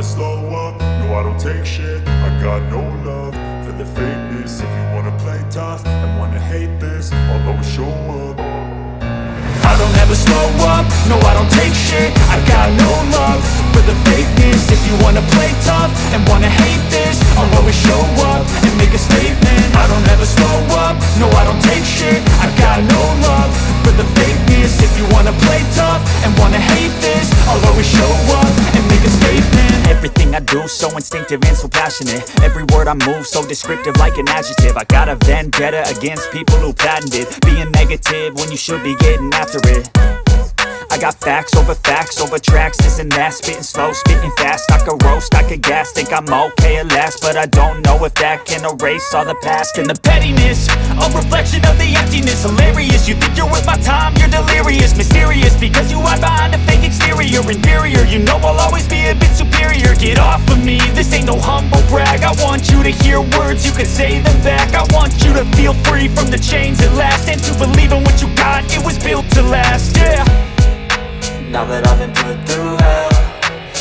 slow up, no I don't take shit. I got no love for the fakeness. If you wanna play tough and wanna hate this, I'll always show up. I don't ever slow up, no I don't take shit. I got no love for the fakeness. If you wanna play tough and wanna hate this, I'll always show up and make a statement. I don't ever slow up, no I don't take shit. I got no love for the fakeness. If you wanna play tough and wanna hate this, I'll always show up and make a statement. Everything I do so instinctive and so passionate. Every word I move so descriptive like an adjective. I got a vendetta against people who patented being negative when you should be getting after it. I got facts over tracks, this and that. Spitting slow, spitting fast. I could roast, I could gas. Think I'm okay at last, but I don't know if that can erase all the past. And the pettiness, a reflection of the emptiness. Hilarious, you think you're worth my time, you're delirious. Mysterious, because you hide behind a fake exterior. Inferior, you know I'll always be a bit superior. Get off of me, this ain't no humble brag. I want you to hear words, you can say them back. I want you to feel free from the chains at last, and to believe in what you got, it was built to last, yeah. Now that I've been put through hell,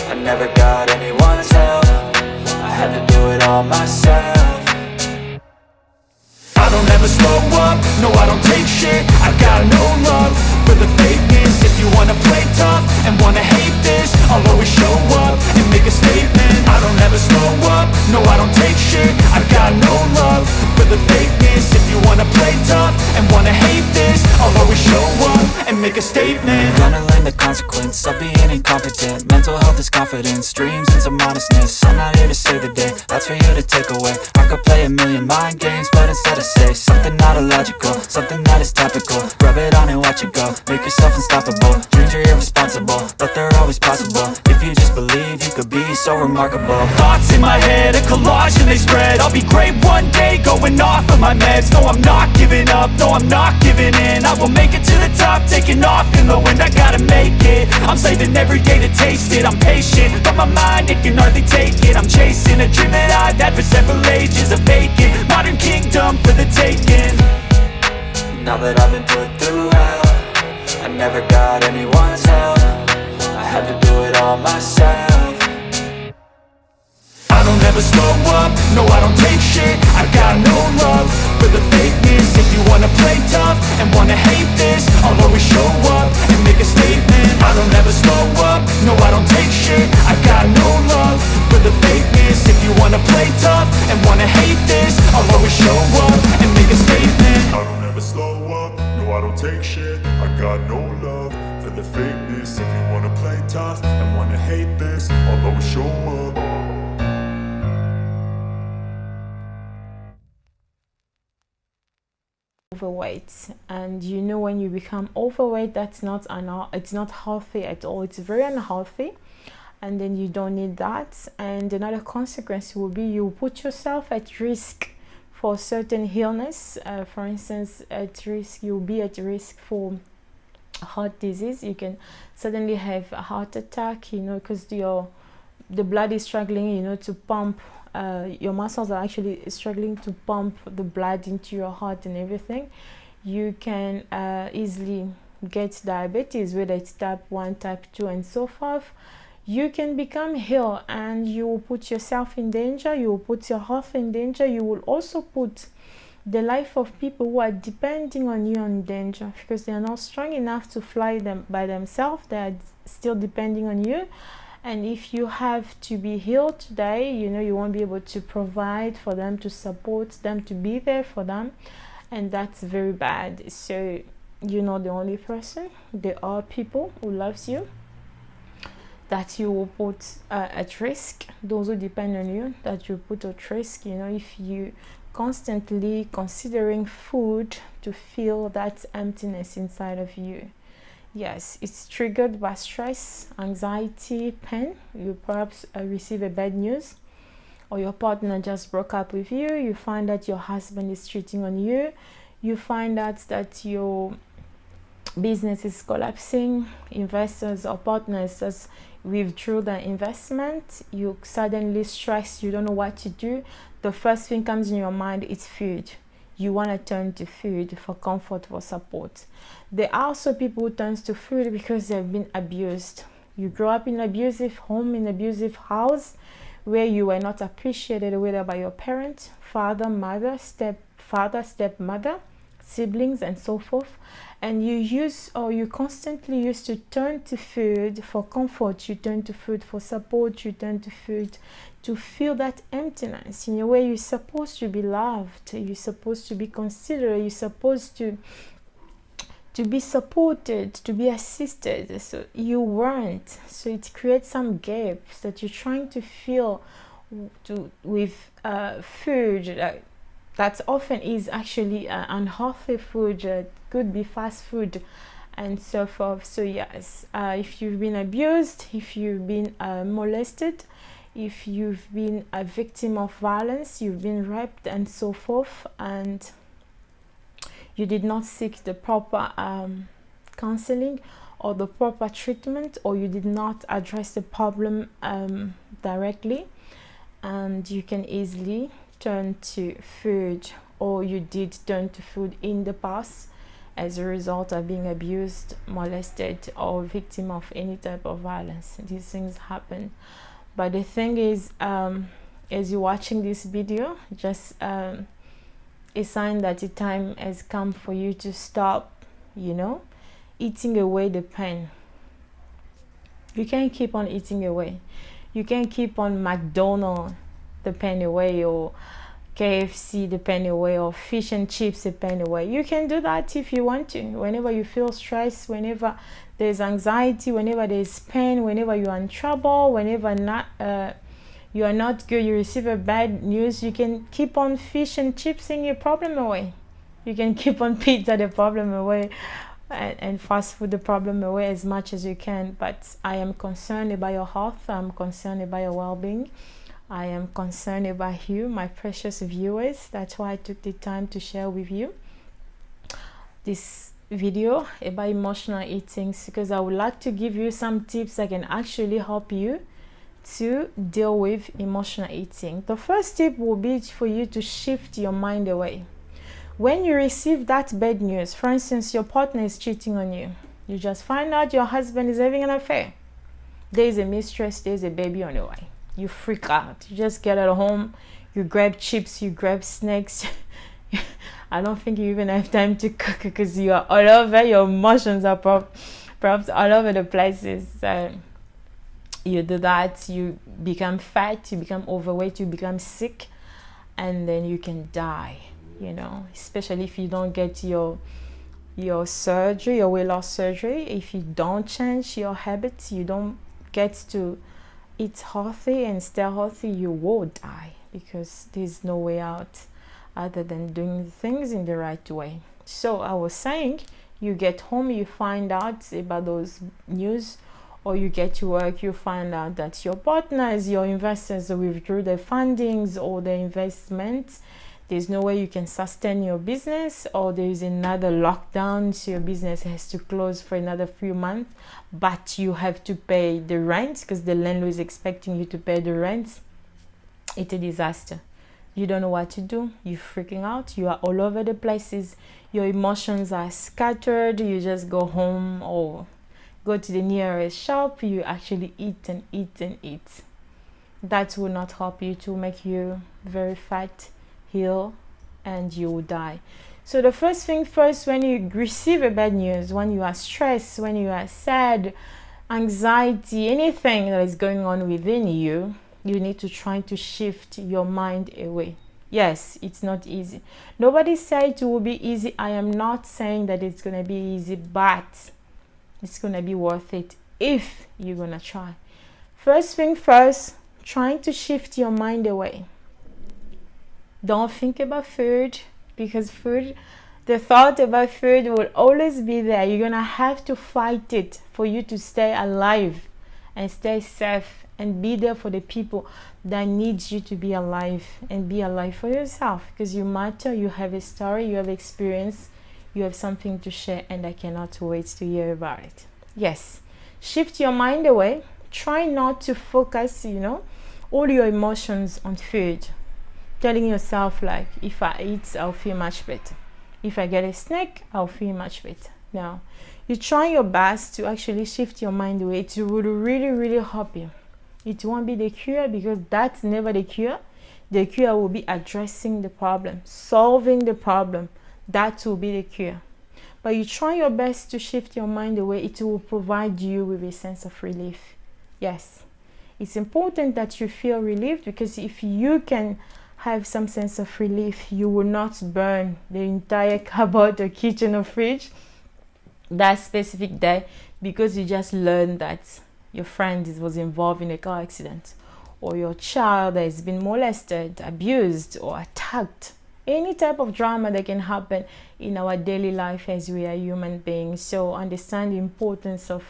I never got anyone's help. I had to do it all myself. I don't ever slow up, no I don't take shit. I got no love for the fakeness. If you wanna play tough and wanna hate this, I'll always show up and make a statement. I don't ever slow up, no I don't take shit. I got no love for the fakeness. If you wanna play tough and wanna hate this, I'll always show up and make a statement. Gonna learn the consequence of being incompetent. Mental health is confidence, dreams and some modestness. I'm not here to save the day, that's for you to take away. I could play a million mind games, but instead I say something not illogical, something that is topical. Rub it on and watch it go, make yourself unstoppable. Dreams are irresponsible, but they're always possible. If you just believe, you could be so remarkable. Thoughts in my head, a collage and they spread. I'll be great one day, going off of my meds. No, I'm not giving up, no, I'm not giving in. I will make it to the top, taking off in the wind. I gotta make it, I'm saving every day to taste it. I'm patient, but my mind, it can hardly take it. I'm chasing a dream that I've had for several ages. A vacant, modern kingdom for the taking. Now that I've been put through hell, I never got anyone's help. I had to do it all myself. I don't ever slow up, no I don't take shit. I got no love for the fakeness. If you wanna play tough and wanna hate this, I'll always show up and make a statement. I don't ever slow up, no I don't take shit. I got no love for the fakeness. If you wanna play tough and wanna hate this, I'll always show up and make a statement. I don't ever slow up, no I don't take shit. I got no love for the fakeness. If you wanna play tough and wanna hate this, I'll always show up. Overweight, and you know, when you become overweight, it's not healthy at all. It's very unhealthy, and then you don't need that. And another consequence will be you put yourself at risk for certain illness. For instance, you'll be at risk for heart disease. You can suddenly have a heart attack, because the blood is struggling, to pump. Your muscles are actually struggling to pump the blood into your heart and everything. You can easily get diabetes, whether it's type 1, type 2, and so forth. You can become ill, and you will put yourself in danger. You will put your health in danger. You will also put the life of people who are depending on you in danger, because they are not strong enough to fly them by themselves. They are still depending on you. And if you have to be healed today, you won't be able to provide for them, to support them, to be there for them. And that's very bad. So you're not the only person. There are people who loves you that you will put at risk. Those who depend on you, that you put at risk. If you constantly considering food to fill that emptiness inside of you. Yes, it's triggered by stress, anxiety, pain. You perhaps receive a bad news, or your partner just broke up with you. You find that your husband is cheating on you. You find out that your business is collapsing. Investors or partners just withdrew their investment. You suddenly stressed. You don't know what to do. The first thing comes in your mind is food. You want to turn to food for comfort, for support. There are also people who turn to food because they've been abused. You grew up in an abusive home, in an abusive house, where you were not appreciated, whether by your parents, father, mother, stepfather, stepmother, siblings, and so forth. And you constantly used to turn to food for comfort. You turn to food for support. You turn to food to fill that emptiness in a way. You're supposed to be loved. You're supposed to be considered. You're supposed to be supported, to be assisted. So you weren't. So it creates some gaps that you're trying to fill with food that often is actually unhealthy food. Could be fast food and so forth. So yes, if you've been abused, if you've been molested, if you've been a victim of violence, you've been raped and so forth, and you did not seek the proper counseling or the proper treatment, or you did not address the problem directly, and you can easily turn to food, or you did turn to food in the past as a result of being abused, molested, or victim of any type of violence. These things happen. But the thing is, as you're watching this video, just a sign that the time has come for you to stop, eating away the pain. You can't keep on eating away. You can't keep on McDonald's the pain away, or KFC the pain away, or fish and chips the pain away. You can do that if you want to. Whenever you feel stress, whenever there's anxiety, whenever there's pain, whenever you're in trouble, whenever you are not good, you receive a bad news, you can keep on fish and chipsing your problem away. You can keep on pizza the problem away, and fast food the problem away as much as you can. But I am concerned about your health. I'm concerned about your well-being. I am concerned about you, my precious viewers. That's why I took the time to share with you this video about emotional eating, because I would like to give you some tips that can actually help you to deal with emotional eating. The first tip will be for you to shift your mind away. When you receive that bad news, for instance, your partner is cheating on you, you just find out your husband is having an affair, there's a mistress, there's a baby on the way, you freak out. You just get at home, you grab chips, you grab snacks. I don't think you even have time to cook because you are all over. Your emotions are perhaps all over the places. You do that, you become fat, you become overweight, you become sick, and then you can die, especially if you don't get your surgery, your weight loss surgery. If you don't change your habits, you don't get to eat healthy and stay healthy, you will die, because there's no way out other than doing things in the right way. So I was saying, you get home, you find out about those news, or you get to work, you find out that your partners, your investors withdrew their fundings or their investments. There's no way you can sustain your business, or there's another lockdown, so your business has to close for another few months, but you have to pay the rent because the landlord is expecting you to pay the rent. It's a disaster. You don't know what to do. You're freaking out. You are all over the places. Your emotions are scattered. You just go home or go to the nearest shop. You actually eat and eat and eat. That will not help you, to make you very fat, heal, and you will die. So the first thing first, when you receive a bad news, when you are stressed, when you are sad, anxiety, anything that is going on within you, you need to try to shift your mind away. Yes, it's not easy. Nobody said it will be easy. I am not saying that it's going to be easy, but it's going to be worth it if you're going to try. First thing first, trying to shift your mind away. Don't think about food, because the thought about food will always be there. You're going to have to fight it for you to stay alive and stay safe and be there for the people that need you to be alive, and be alive for yourself, because you matter. You have a story, you have experience, you have something to share, and I cannot wait to hear about it. Yes, shift your mind away. Try not to focus, all your emotions on food, telling yourself like, if I eat, I'll feel much better. If I get a snack, I'll feel much better. Now, You try your best to actually shift your mind away. It will really, really help you. It won't be the cure, because that's never the cure. The cure will be addressing the problem, solving the problem. That will be the cure. But you try your best to shift your mind away. It will provide you with a sense of relief. Yes, it's important that you feel relieved, because if you can have some sense of relief, you will not burn the entire cupboard or kitchen or fridge that specific day because you just learned that your friend was involved in a car accident, or your child has been molested, abused, or attacked. Any type of drama that can happen in our daily life as we are human beings. So understand the importance of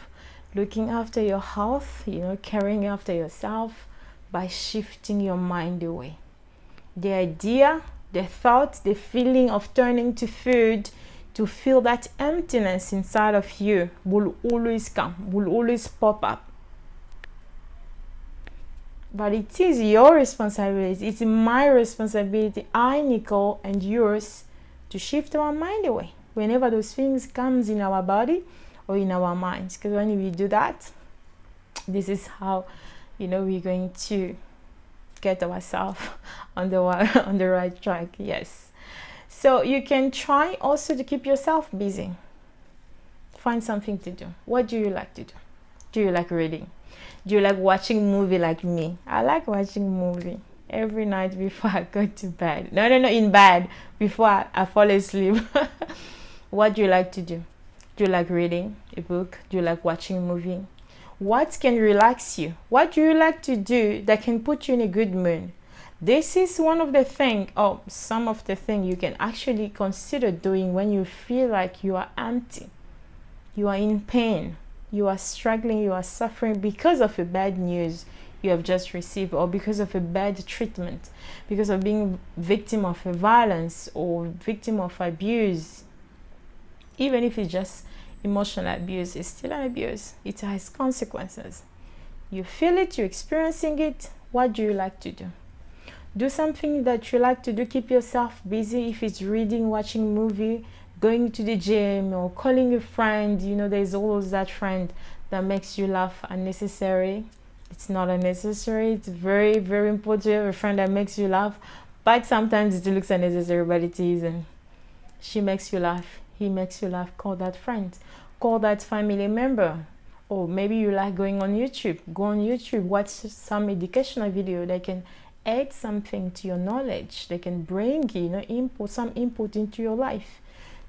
looking after your health, caring after yourself by shifting your mind away. The idea, the thought, the feeling of turning to food to feel that emptiness inside of you will always come, will always pop up. But it is your responsibility, it's my responsibility, Nicole, and yours, to shift our mind away whenever those things comes in our body or in our minds. Because when we do that, this is how, we're going to get ourselves on the right track. Yes. So you can try also to keep yourself busy. Find something to do. What do you like to do? Do you like reading? Do you like watching movie like me? I like watching movie every night before I go to bed. No, in bed before I fall asleep. What do you like to do? Do you like reading a book? Do you like watching movie? What can relax you? What do you like to do that can put you in a good mood? This is one of the things, or some of the things you can actually consider doing when you feel like you are empty, you are in pain, you are struggling, you are suffering because of a bad news you have just received, or because of a bad treatment, because of being victim of a violence or victim of abuse. Even if it's just emotional abuse, it's still an abuse. It has consequences. You feel it, you're experiencing it. What do you like to do? Do something that you like to do. Keep yourself busy. If it's reading, watching movie, going to the gym, or calling a friend. There's always that friend that makes you laugh unnecessary. It's not unnecessary. It's very, very important to have a friend that makes you laugh. But sometimes it looks unnecessary, but it isn't. She makes you laugh. He makes you laugh. Call that friend. Call that family member. Or maybe you like going on YouTube. Go on YouTube. Watch some educational video that can add something to your knowledge. They can bring some input into your life.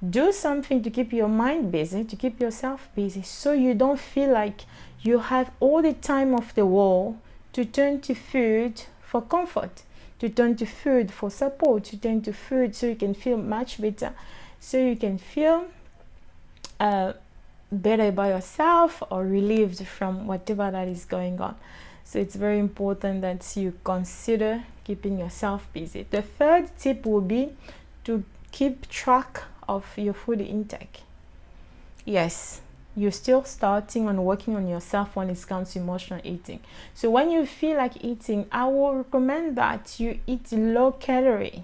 Do something to keep your mind busy, to keep yourself busy, so you don't feel like you have all the time of the world to turn to food for comfort, to turn to food for support, to turn to food so you can feel much better, so you can feel better by yourself or relieved from whatever that is going on. So it's very important that you consider keeping yourself busy. The third tip will be to keep track of your food intake. Yes, you're still starting on working on yourself when it comes to emotional eating. So when you feel like eating, I will recommend that you eat low calorie.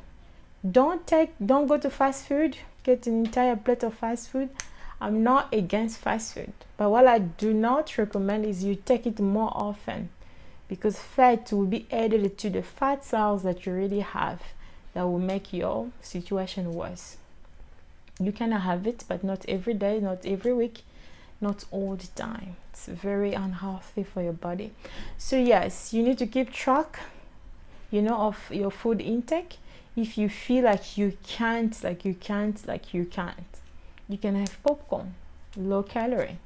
Don't go to fast food, get an entire plate of fast food. I'm not against fast food, but what I do not recommend is you take it more often, because fat will be added to the fat cells that you already have that will make your situation worse. You can have it, but not every day, not every week, not all the time. It's very unhealthy for your body. So yes, you need to keep track, of your food intake. If you feel like you can't, you can have popcorn, low calorie.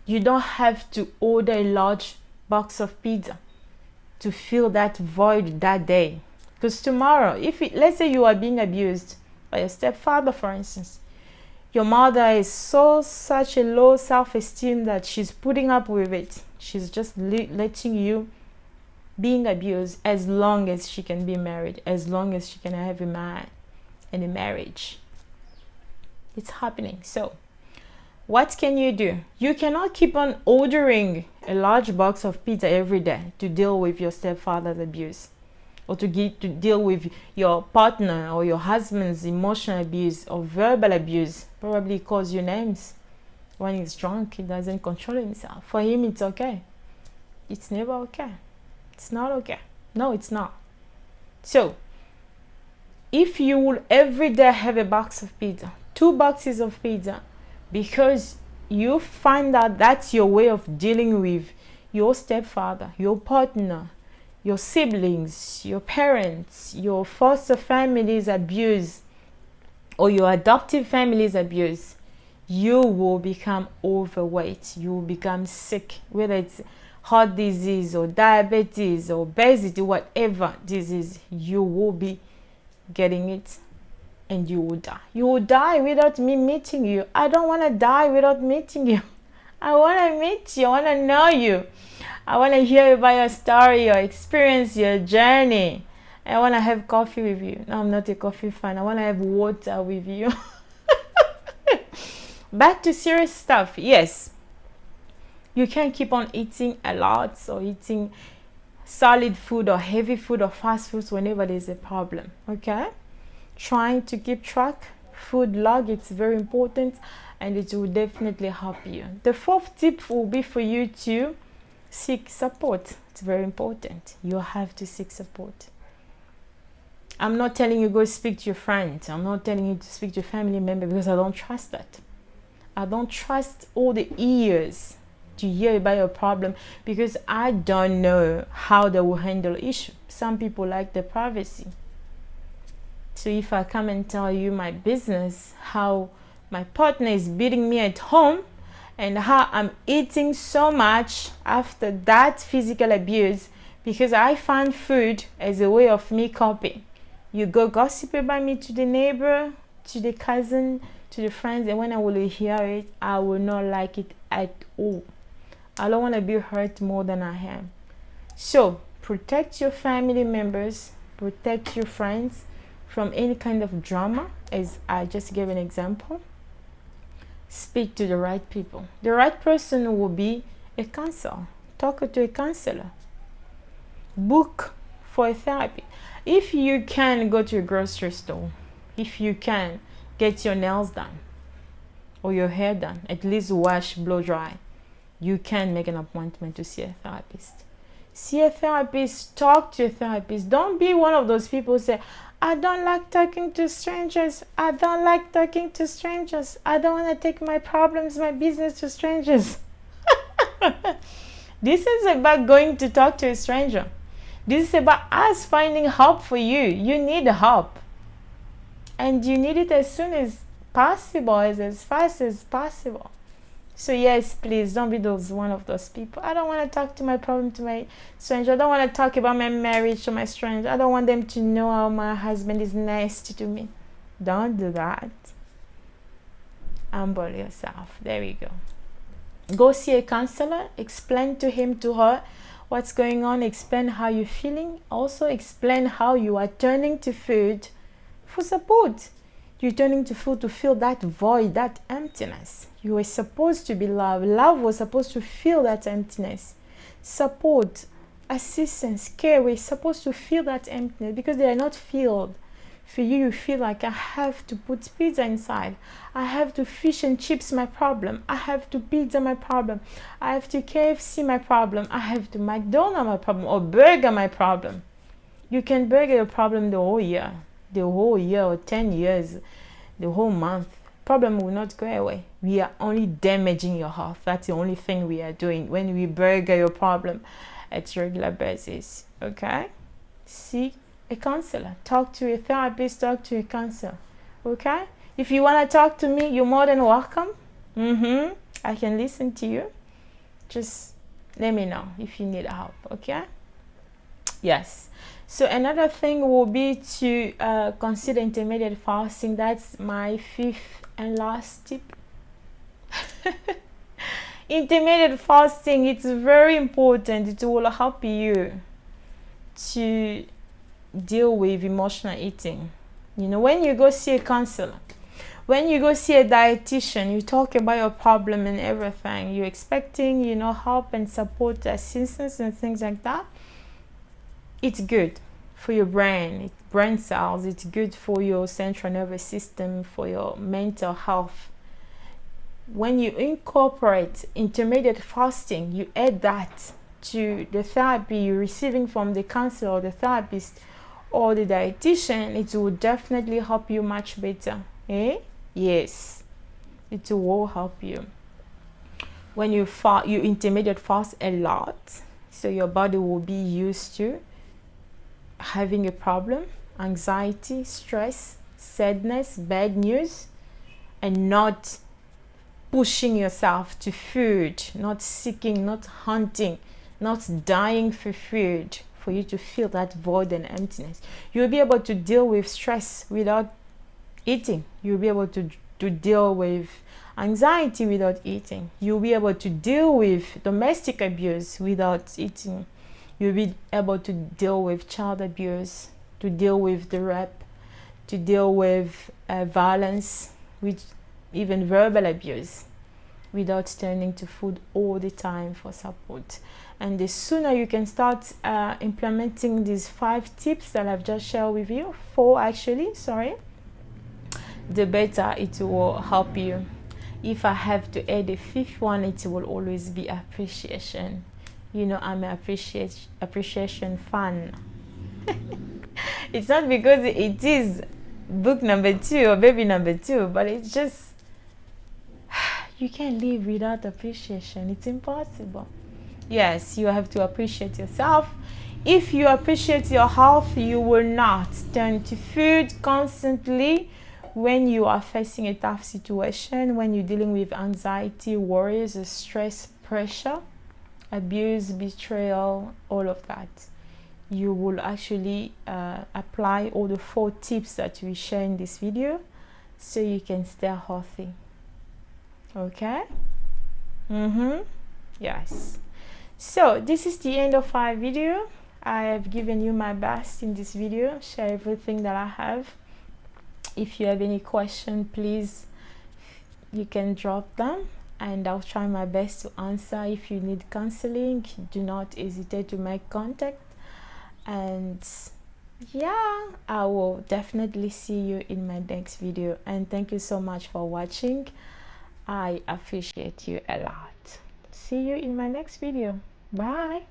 You don't have to order a large box of pizza to fill that void that day. Because tomorrow, let's say you are being abused by your stepfather, for instance, your mother is such a low self-esteem that she's putting up with it. She's just letting you being abused as long as she can be married, as long as she can have a man and a marriage. It's happening. So what can you do? You cannot keep on ordering a large box of pizza every day to deal with your stepfather's abuse, or to deal with your partner or your husband's emotional abuse or verbal abuse. Probably calls you names. When he's drunk, he doesn't control himself. For him, it's okay. It's never okay. It's not okay. No, it's not. So, if you will every day have a box of pizza, 2 boxes of pizza, because you find out that's your way of dealing with your stepfather, your partner, your siblings, your parents, your foster family's abuse, or your adoptive family's abuse, you will become overweight. You will become sick, whether it's heart disease or diabetes or obesity, whatever disease, you will be getting it, and you will die. You will die without me meeting you. I don't want to die without meeting you. I want to meet you. I want to know you. I want to hear about your story, your experience, your journey. I want to have coffee with you. No, I'm not a coffee fan. I want to have water with you. Back to serious stuff. Yes, you can't keep on eating a lot or eating solid food or heavy food or fast foods whenever there's a problem. Okay, trying to keep track, food log, it's very important, and it will definitely help you. The 4th tip will be for you to seek support. It's very important. You have to seek support. I'm not telling you go speak to your friends. I'm not telling you to speak to your family member, because I don't trust that. I don't trust all the ears to hear about your problem, because I don't know how they will handle issue. Some people like the privacy. So if I come and tell you my business, how my partner is beating me at home, and how I'm eating so much after that physical abuse because I found food as a way of me coping, you go gossip about me to the neighbor, to the cousin, to the friends, and when I will hear it, I will not like it at all. I don't want to be hurt more than I am. So protect your family members, protect your friends from any kind of drama, as I just gave an example. Speak to the right people. The right person will be a counselor. Talk to a counselor. Book for a therapy. If you can go to a grocery store, if you can get your nails done or your hair done, at least wash, blow dry, you can make an appointment to see a therapist. See a therapist, talk to a therapist. Don't be one of those people who say, I don't like talking to strangers. I don't like talking to strangers. I don't want to take my problems, my business to strangers. This is about going to talk to a stranger. This is about us finding help for you. You need help. And you need it as soon as possible, as fast as possible. So yes, please don't be one of those people. I don't want to talk to my problem to my stranger. I don't want to talk about my marriage to my stranger. I don't want them to know how my husband is nasty to me. Don't do that. Humble yourself. There we go. Go see a counselor. Explain to him, to her, what's going on. Explain how you're feeling. Also explain how you are turning to food for support. You're turning to food to fill that void, that emptiness. You were supposed to be loved. Love was supposed to fill that emptiness. Support, assistance, care, we're supposed to fill that emptiness because they are not filled. For you, you feel like I have to put pizza inside. I have to fish and chips my problem. I have to pizza my problem. I have to KFC my problem. I have to McDonald's my problem, or burger my problem. You can burger your problem the whole year or 10 years, the whole month. Problem will not go away. We are only damaging your health. That's the only thing we are doing when we burger your problem at regular basis. Okay? See a counselor. Talk to a therapist. Talk to a counselor. Okay? If you want to talk to me, you're more than welcome. I can listen to you. Just let me know if you need help. Okay? Yes. So another thing will be to consider intermediate fasting. That's my 5th and last tip. Intermediate fasting, it's very important. It will help you to deal with emotional eating. You know, when you go see a counselor, when you go see a dietitian, you talk about your problem and everything. You're expecting, help and support, assistance and things like that. It's good for your brain, brain cells. It's good for your central nervous system, for your mental health. when you incorporate intermittent fasting, you add that to the therapy you're receiving from the counselor or the therapist or the dietitian, it will definitely help you much better. Yes, it will help you. When you intermittent fast a lot, so your body will be used to having a problem, anxiety, stress, sadness, bad news, and not pushing yourself to food, not seeking, not hunting, not dying for food, for you to feel that void and emptiness. You'll be able to deal with stress without eating. You'll be able to deal with anxiety without eating. You'll be able to deal with domestic abuse without eating. You'll be able to deal with child abuse, to deal with the rape, to deal with violence, with even verbal abuse, without turning to food all the time for support. And the sooner you can start implementing these 5 tips that I've just shared with you, 4 actually, sorry, the better it will help you. If I have to add a 5th one, it will always be appreciation. You know, I'm an appreciation fan. It's not because it is book number 2 or baby number 2, but it's just, you can't live without appreciation. It's impossible. Yes, you have to appreciate yourself. If you appreciate your health, you will not turn to food constantly when you are facing a tough situation, when you're dealing with anxiety, worries, stress, pressure, abuse, betrayal, all of that. You will actually apply all the 4 tips that we share in this video so you can stay healthy. Okay? Yes. So this is the end of our video. I have given you my best in this video, share everything that I have. If you have any question, please, you can drop them and I'll try my best to answer. If you need counseling, do not hesitate to make contact. And yeah, I will definitely see you in my next video. And thank you so much for watching. I appreciate you a lot. See you in my next video. Bye.